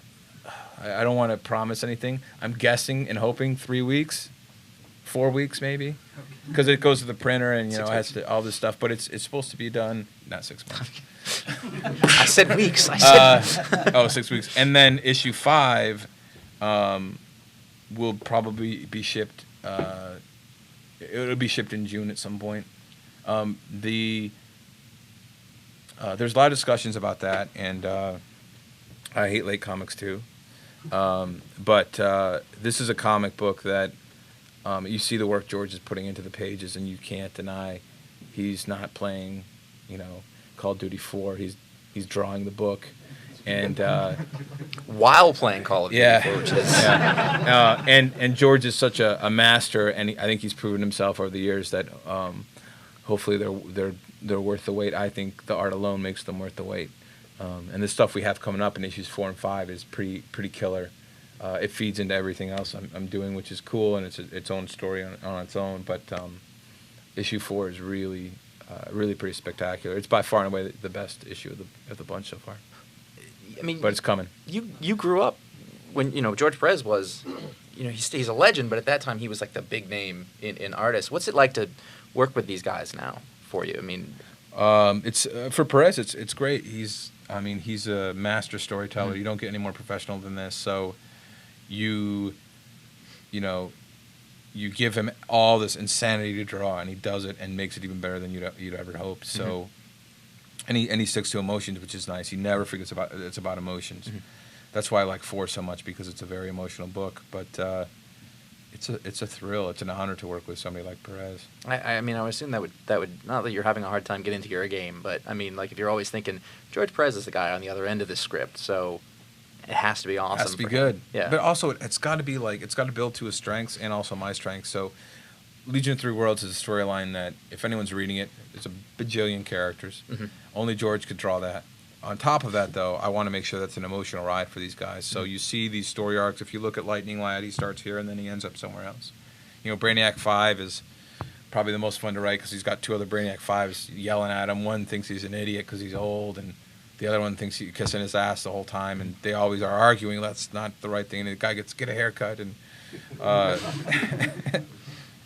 I don't want to promise anything. I'm guessing and hoping 3 weeks, 4 weeks maybe, because it goes to the printer and it has to all this stuff. But it's supposed to be done, not 6 months. I said weeks. 6 weeks, and then issue 5 will probably be shipped. It'll be shipped in June at some point. There's a lot of discussions about that, and I hate late comics too. But this is a comic book that you see the work George is putting into the pages, and you can't deny he's not playing, Call of Duty 4. He's drawing the book, and while playing Call of Duty 4, which is and George is such a master, and I think he's proven himself over the years that hopefully they're worth the wait. I think the art alone makes them worth the wait, and the stuff we have coming up in issues 4 and 5 is pretty killer. It feeds into everything else I'm doing, which is cool, and it's its own story on its own. But issue 4 is really pretty spectacular. It's by far and away the best issue of the bunch so far. I mean, but it's coming. You grew up when George Perez was, he's a legend, but at that time he was like the big name in artists. What's it like to work with these guys now for you? I mean, it's for Perez. It's great. He's a master storyteller. You don't get any more professional than this. So you give him all this insanity to draw, and he does it and makes it even better than you'd ever hoped. So. And he sticks to emotions, which is nice. He never forgets it's about emotions. That's why I like 4 so much, because it's a very emotional book. But it's a thrill. It's an honor to work with somebody like Perez. I mean, I would assume that would not that you're having a hard time getting to your game, but I mean, like if you're always thinking George Perez is the guy on the other end of the script, so it has to be awesome. It has to be good. Yeah. But also it's got to build to his strengths and also my strengths. So Legion of Three Worlds is a storyline that if anyone's reading it, it's a bajillion characters. Only George could draw that. On top of that, though, I want to make sure that's an emotional ride for these guys. So you see these story arcs. If you look at Lightning Lad, he starts here and then he ends up somewhere else. Brainiac 5 is probably the most fun to write because he's got 2 other Brainiac 5s yelling at him. One thinks he's an idiot because he's old, and the other one thinks he's kissing his ass the whole time. And they always are arguing that's not the right thing. And the guy gets to get a haircut. And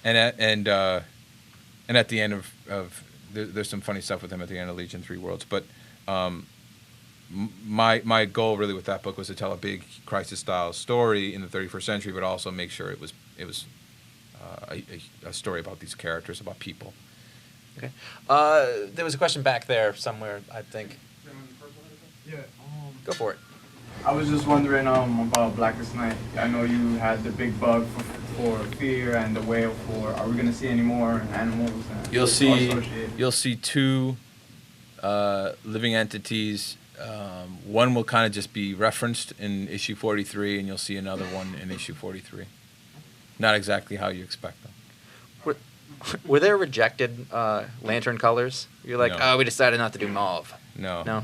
and at the end of there's some funny stuff with him at the end of Legion 3 Worlds. But my goal really with that book was to tell a big crisis-style story in the 31st century, but also make sure it was a story about these characters, about people. Okay. There was a question back there somewhere, I think. Yeah. Go for it. I was just wondering about Blackest Night. I know you had the big bug for Fear and the whale for. Are we gonna see any more animals? You'll see 2 living entities. One will kind of just be referenced in issue 43, and you'll see another one in issue 43. Not exactly how you expect them. Were there rejected lantern colors? You're like, No. we decided not to do mauve. No. No.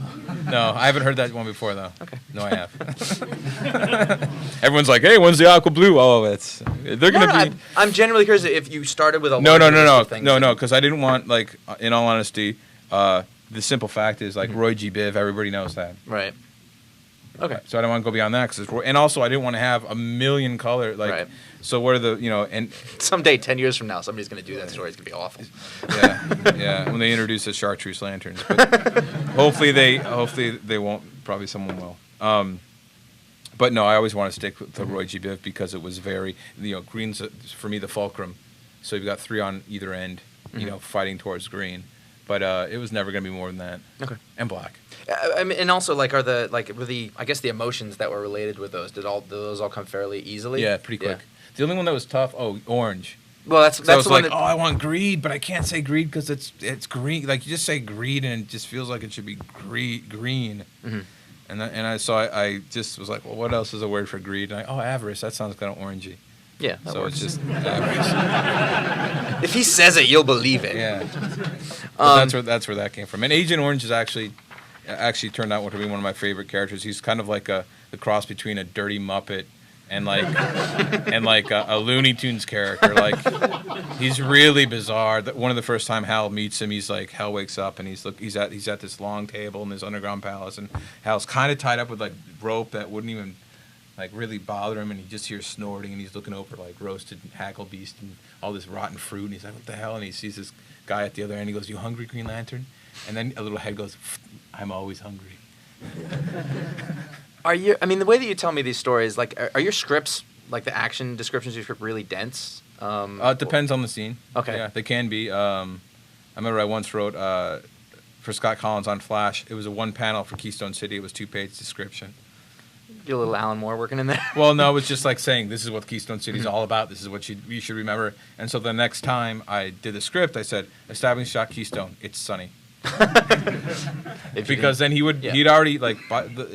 No, I haven't heard that one before, though. Okay. No, I have. Everyone's like, hey, when's the Aqua Blue? Oh, they're going to be... I'm genuinely curious if you started with a No, things. no, because I didn't want, like, in all honesty, the simple fact is, like, Roy G. Biv, everybody knows that. Right. Okay. So I don't want to go beyond that. And also, I didn't want to have a million color, like... Right. So what are the, and... Someday, 10 years from now, somebody's going to do that story. It's going to be awful. Yeah, when they introduce the chartreuse lanterns. But hopefully they won't. Probably someone will. But no, I always want to stick with the Roy G. Biv because it was very, green's, for me, the fulcrum. So you've got 3 on either end, fighting towards green. But it was never going to be more than that. Okay. And black. I mean, and also, like, were the I guess the emotions that were related with those, did those all come fairly easily? Yeah, pretty quick. Yeah. The only one that was tough, orange. Well, that's I was the one like, that, I want greed, but I can't say greed because it's green. Like, you just say greed, and it just feels like it should be green. Mm-hmm. And I just was like, well, what else is a word for greed? And avarice. That sounds kind of orangey. Yeah, that so works. it's just avarice. If he says it, you'll believe it. Yeah. But that's where that came from. And Agent Orange is actually turned out to be one of my favorite characters. He's kind of like the cross between a dirty Muppet and like a Looney Tunes character. Like, he's really bizarre. One of the first time Hal meets him, he's like, Hal wakes up and he's at this long table in this underground palace, and Hal's kind of tied up with like rope that wouldn't even like really bother him, and he just hears snorting, and he's looking over like roasted hackle beast and all this rotten fruit, and he's like, what the hell? And he sees this guy at the other end. He goes, you hungry, Green Lantern? And then a little head goes, I'm always hungry. The way that you tell me these stories, like, are your scripts, like the action descriptions of your script, really dense? It depends on the scene. Okay. Yeah, they can be. I remember I once wrote for Scott Collins on Flash. It was a 1 panel for Keystone City. It was 2-page description. Get a little Alan Moore working in there. Well, no, it was just like saying, this is what Keystone City is all about. This is what you should remember. And so the next time I did the script, I said, establish shot Keystone. It's sunny. Because then he'd already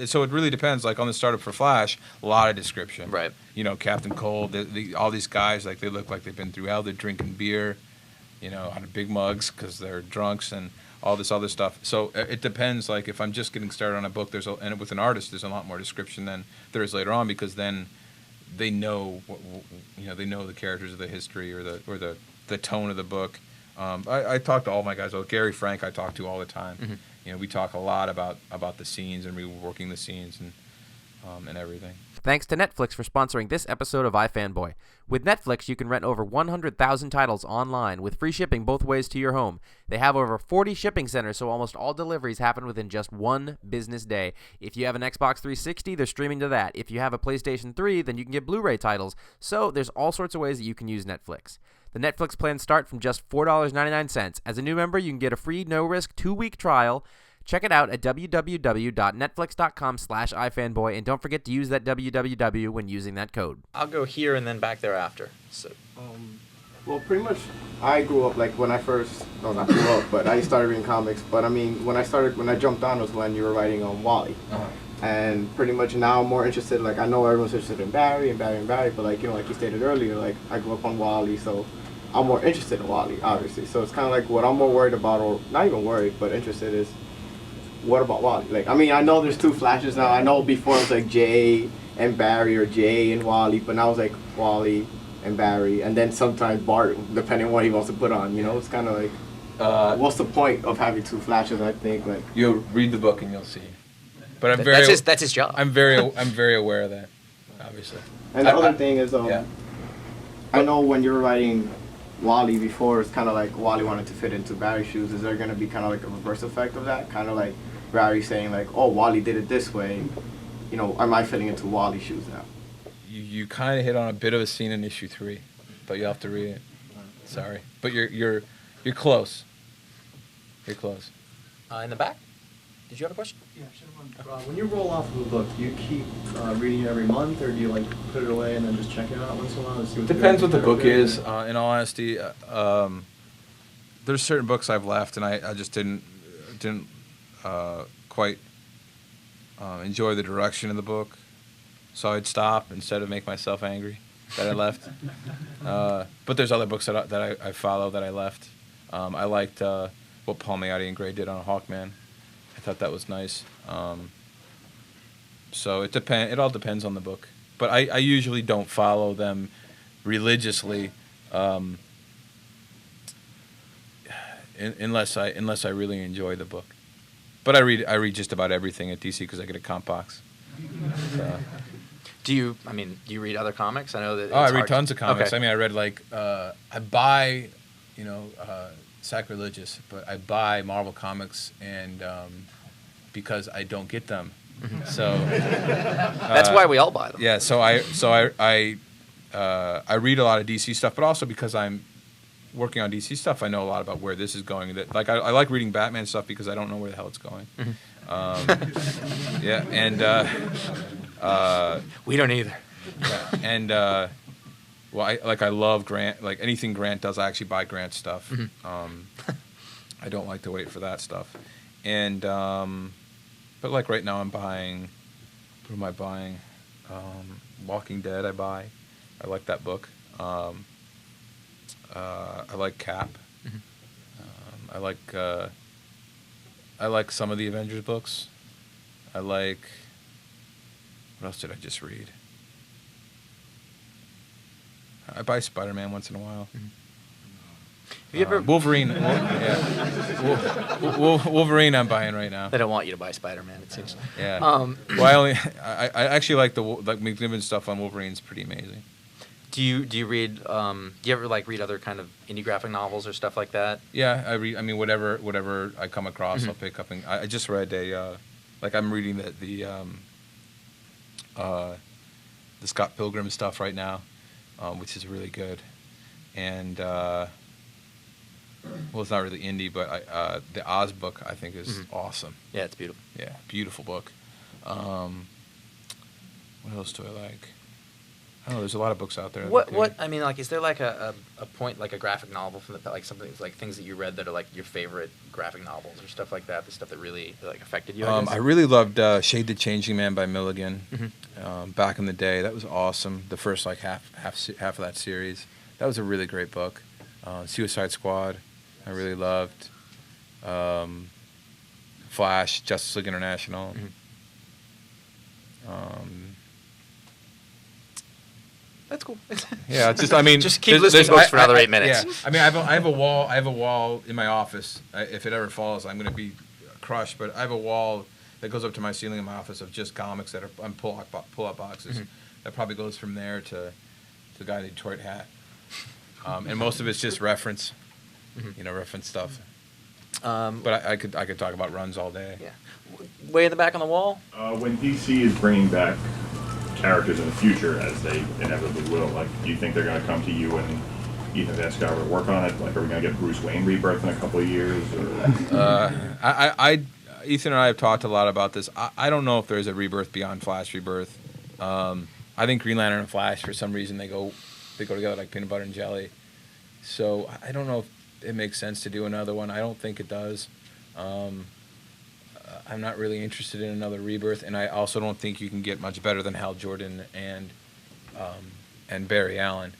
so it really depends. Like on the startup for Flash, a lot of description. Right. Captain Cold, all these guys, like, they look like they've been through hell. They're drinking beer, out of big mugs because they're drunks and all this other stuff. So it depends. Like, if I'm just getting started on a book, and with an artist, there's a lot more description than there is later on, because then they know they know the characters of the history or the tone of the book. I talk to all my guys. Gary Frank I talk to all the time. Mm-hmm. We talk a lot about the scenes and reworking the scenes and everything. Thanks to Netflix for sponsoring this episode of iFanboy. With Netflix, you can rent over 100,000 titles online with free shipping both ways to your home. They have over 40 shipping centers, so almost all deliveries happen within just 1 business day. If you have an Xbox 360, they're streaming to that. If you have a PlayStation 3, then you can get Blu-ray titles. So there's all sorts of ways that you can use Netflix. The Netflix plans start from just $4.99. As a new member, you can get a free, no-risk 2-week trial. Check it out at www.netflix.com/ifanboy, and don't forget to use that www when using that code. I'll go here and then back thereafter. So, Well, pretty much, I grew up, like, when I first, no, not grew up, but I started reading comics, but I mean, when I jumped on was when you were writing on Wally. Uh-huh. And pretty much now I'm more interested, like, I know everyone's interested in Barry, but, like, like you stated earlier, like, I grew up on Wally, so I'm more interested in Wally, obviously. So it's kind of like what I'm more worried about, or not even worried, but interested is, what about Wally? Like, I mean, I know there's 2 Flashes now. I know before it was like Jay and Barry, or Jay and Wally, but now it's like Wally and Barry, and then sometimes Bart, depending on what he wants to put on. It's kind of like, what's the point of having 2 Flashes? I think, like, You'll read the book and you'll see. But I'm that's his job. I'm very aware of that, obviously. And the other thing is, I know when you're writing Wally before, it's kind of like Wally wanted to fit into Barry's shoes. Is there going to be kind of like a reverse effect of that? Kind of like Barry saying like, oh, Wally did it this way. Am I fitting into Wally's shoes now? You kind of hit on a bit of a scene in issue 3, but you have to read it. Sorry, but you're close. You're close. In the back, did you have a question? Yeah, when you roll off of a book, do you keep reading it every month, or do you like put it away and then just check it out once in a while and see what Depends what the book is. In all honesty, there's certain books I've left, and I just didn't quite enjoy the direction of the book, so I'd stop instead of make myself angry that I left. But there's other books that I follow that I left. I liked what Paul Miotti and Gray did on Hawkman. I thought that was nice. So it all depends on the book. But I usually don't follow them religiously, unless I really enjoy the book. But I read just about everything at DC because I get a comp box. So. Do you read other comics? I know that. I read tons of comics. Okay. I mean, I read I buy, sacrilegious, but I buy Marvel comics and because I don't get them. So that's why we all buy them. Yeah, so I read a lot of DC stuff, but also because I'm working on DC stuff, I know a lot about where this is going. That I like reading Batman stuff because I don't know where the hell it's going. Yeah, and we don't either. Yeah, and I love Grant. Like anything Grant does, I actually buy Grant stuff. I don't like to wait for that stuff, and but like right now I'm buying. What am I buying? Walking Dead. I like that book. I like Cap. I like some of the Avengers books. What else did I just read? I buy Spider-Man once in a while. Have you ever Wolverine? Wolverine I'm buying right now. They don't want you to buy Spider-Man, it seems. Yeah. Well, I actually like McNiven stuff on Wolverine's pretty amazing. Do you read? Do you ever read other kind of indie graphic novels or stuff like that? Yeah, I read. I mean, whatever I come across, I'll pick up. And I just read I'm reading the Scott Pilgrim stuff right now, which is really good. And it's not really indie, but the Oz book I think is awesome. Yeah, it's beautiful. Yeah, beautiful book. What else do I like? I don't know. There's a lot of books out there. Is there a point, like a graphic novel from something like things that you read that are like your favorite graphic novels or stuff like that? The stuff that really affected you. I really loved Shade the Changing Man by Milligan. Back in the day, that was awesome. The first half of that series, that was a really great book. Suicide Squad, I really loved. Flash, Justice League International. That's cool. Yeah, it's just just keep listening books for another 8 minutes. Yeah, I mean, I have a wall in my office. If it ever falls, I'm going to be crushed. But I have a wall that goes up to my ceiling in my office of just comics that are on pull-up boxes. That probably goes from there to the guy in the Detroit Hat, and most of it's just reference, reference stuff. But I could talk about runs all day. Yeah, way in the back on the wall. When DC is bringing back characters in the future, as they inevitably will, do you think they're going to come to you and Ethan Van Sciver to work on it? Are we going to get Bruce Wayne Rebirth in a couple of years? Or? Ethan and I have talked a lot about this. I don't know if there's a Rebirth beyond Flash Rebirth. I think Green Lantern and Flash, for some reason, they go together like peanut butter and jelly. So I don't know if it makes sense to do another one. I don't think it does. I'm not really interested in another Rebirth, and I also don't think you can get much better than Hal Jordan and Barry Allen.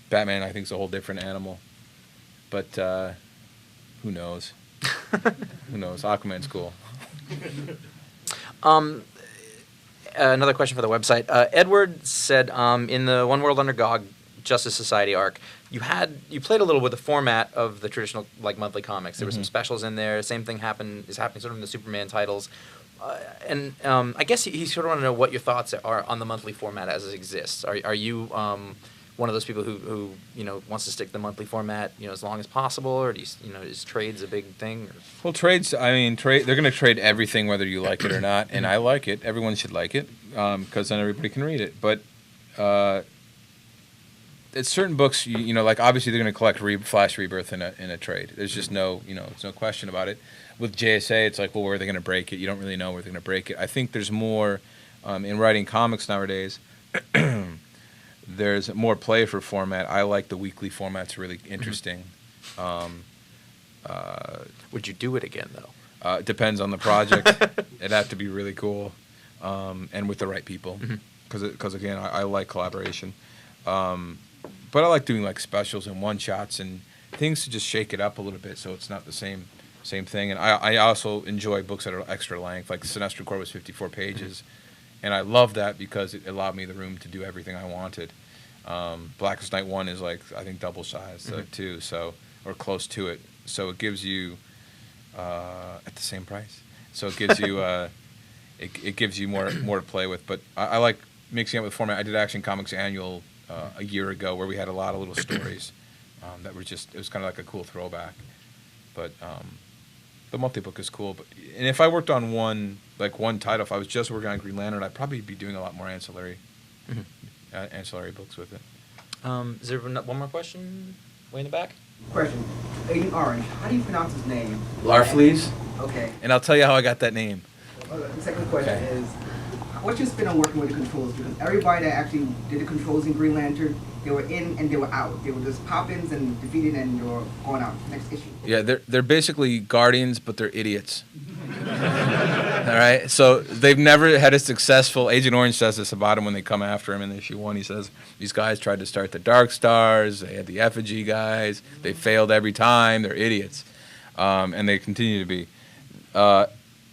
Batman, I think, is a whole different animal, but who knows? Who knows? Aquaman's cool. Another question for the website. Edward said, in the One World Under God Justice Society arc, you played a little with the format of the traditional monthly comics. There were some specials in there. Same thing is happening sort of in the Superman titles, and I guess he sort of want to know what your thoughts are on the monthly format as it exists. Are you one of those people who wants to stick to the monthly format as long as possible, or do you is trades a big thing? Well, trades. I mean, they're going to trade everything whether you like it or not, and I like it. Everyone should like it because then everybody can read it. But it's certain books, obviously they're going to collect Flash Rebirth in a trade. There's just no no question about it. With JSA, it's like, well, where are they going to break it? You don't really know where they're going to break it. I think there's more in writing comics nowadays. There's more play for format. I like the weekly format's really interesting. Would you do it again, though? It depends on the project. It'd have to be really cool and with the right people. Because again, I like collaboration. But I like doing specials and one-shots and things to just shake it up a little bit so it's not the same same thing. And I also enjoy books that are extra length, like Sinestro Corps was 54 pages. And I love that because it allowed me the room to do everything I wanted. Blackest Night 1 is like, I think, double size too, so, or close to it. So it gives you, at the same price. So it gives you, it gives you more to play with. But I like mixing it with format. I did Action Comics Annual a year ago where we had a lot of little stories that were just, it was kind of like a cool throwback. But the multi-book is cool. And if I worked on one title, if I was just working on Green Lantern, I'd probably be doing a lot more ancillary books with it. Is there one more question way in the back? Question. Agent Orange, how do you pronounce his name? Larfleeze. Okay. And I'll tell you how I got that name. The second question is, what's your spin on working with the controls? Because everybody that actually did the controls in Green Lantern, they were in and they were out. They were just pop-ins and defeated and they were going out. Next issue. Yeah, they're basically Guardians, but they're idiots. All right, so they've never had a successful. Agent Orange says this about him when they come after him in issue 1. He says these guys tried to start the Dark Stars. They had the effigy guys. They failed every time. They're idiots, and they continue to be.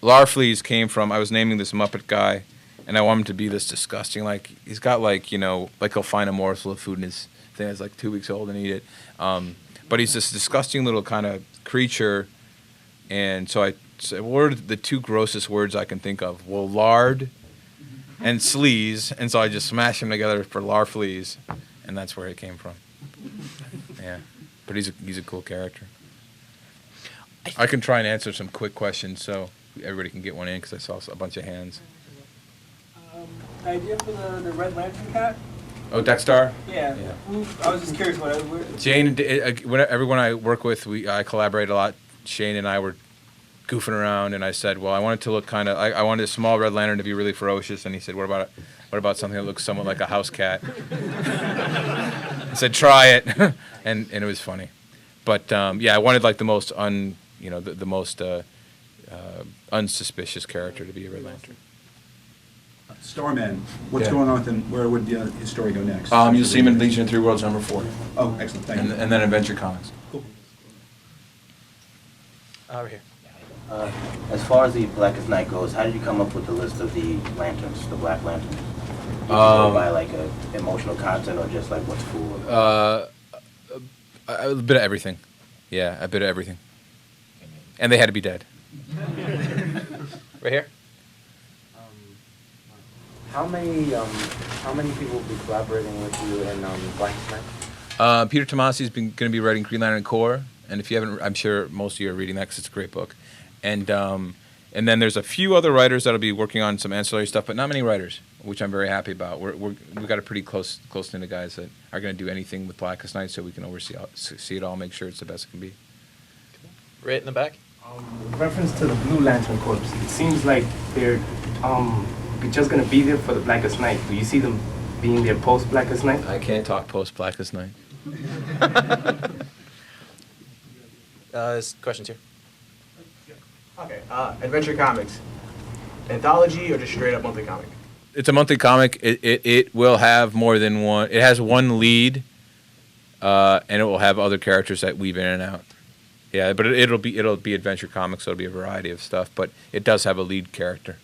Larfleeze came from. I was naming this Muppet guy, and I want him to be this disgusting. Like he's got like he'll find a morsel of food in his thing that's like 2 weeks old and eat it. But he's this disgusting little kind of creature, and so I. So what are the two grossest words I can think of? Well, lard and sleaze, and so I just smashed them together for Larfleeze, and that's where it came from. Yeah, but he's a cool character. I can try and answer some quick questions so everybody can get one in because I saw a bunch of hands. Idea for the Red Lantern cat? Oh, Dexter? Yeah. I was just curious what. Jane, everyone I work with, I collaborate a lot. Shane and I were goofing around, and I said, well, I want it to look kind of, I wanted a small Red Lantern to be really ferocious, and he said, what about something that looks somewhat like a house cat? I said, try it, and it was funny. But yeah, I wanted like the most unsuspicious character to be a Red Lantern. Starman, what's going on with him? Where would his story go next? You'll see him in Legion of Three Worlds #4. Oh, excellent, thank you. And then Adventure Comics. Cool. Over here. As far as the Blackest Night goes, how did you come up with the list of the lanterns, the Black Lanterns? Did you go by like emotional content or just like what's cool? A bit of everything. Yeah, a bit of everything. And they had to be dead. Right here. How many people will be collaborating with you in Blackest Night? Peter Tomasi's going to be writing Green Lantern Corps, and if you haven't, I'm sure most of you are reading that because it's a great book. And then there's a few other writers that'll be working on some ancillary stuff, but not many writers, which I'm very happy about. We've got a pretty close knit of guys that are going to do anything with Blackest Night, so we can see it all, make sure it's the best it can be. Right in the back. With reference to the Blue Lantern Corps, it seems like they're just going to be there for the Blackest Night. Do you see them being there post Blackest Night? I can't talk post Blackest Night. There's questions here. Okay, Adventure Comics. Anthology or just straight up monthly comic? It's a monthly comic. It will have more than one. It has one lead, and it will have other characters that weave in and out. Yeah, but it'll be Adventure Comics, so it'll be a variety of stuff. But it does have a lead character.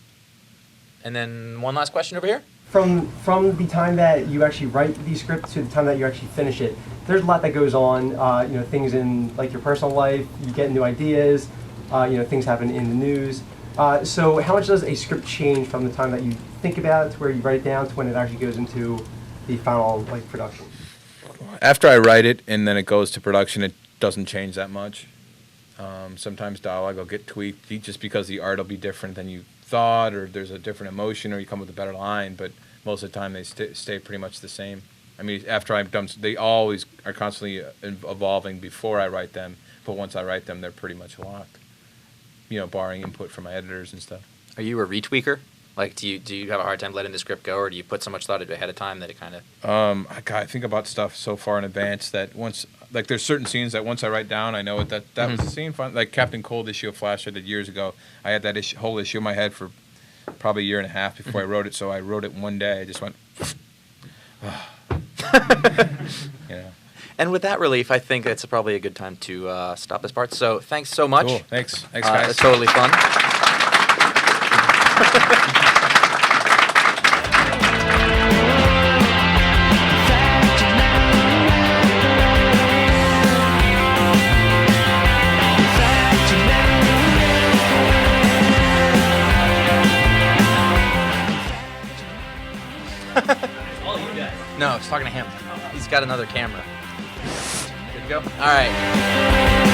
And then one last question over here. From the time that you actually write the script to the time that you actually finish it, there's a lot that goes on. Things in like your personal life. You get new ideas. Things happen in the news. So how much does a script change from the time that you think about it to where you write it down to when it actually goes into the final production? After I write it and then it goes to production, it doesn't change that much. Sometimes dialogue will get tweaked just because the art will be different than you thought, or there's a different emotion, or you come with a better line. But most of the time, they stay pretty much the same. I mean, after I'm done, they always are constantly evolving before I write them. But once I write them, they're pretty much locked. Barring input from my editors and stuff. Are you a retweaker? Like, do you have a hard time letting the script go, or do you put so much thought into it ahead of time that it kind of? I think about stuff so far in advance that once, like, there's certain scenes that once I write down, I know that was the scene. Like Captain Cold issue of Flash I did years ago. I had that whole issue in my head for probably a year and a half before I wrote it. So I wrote it one day. I just went, And with that relief, I think it's probably a good time to stop this part. So thanks so much. Cool. Thanks, guys. It's totally fun. No, I was talking to him. He's got another camera. Good to go? All right.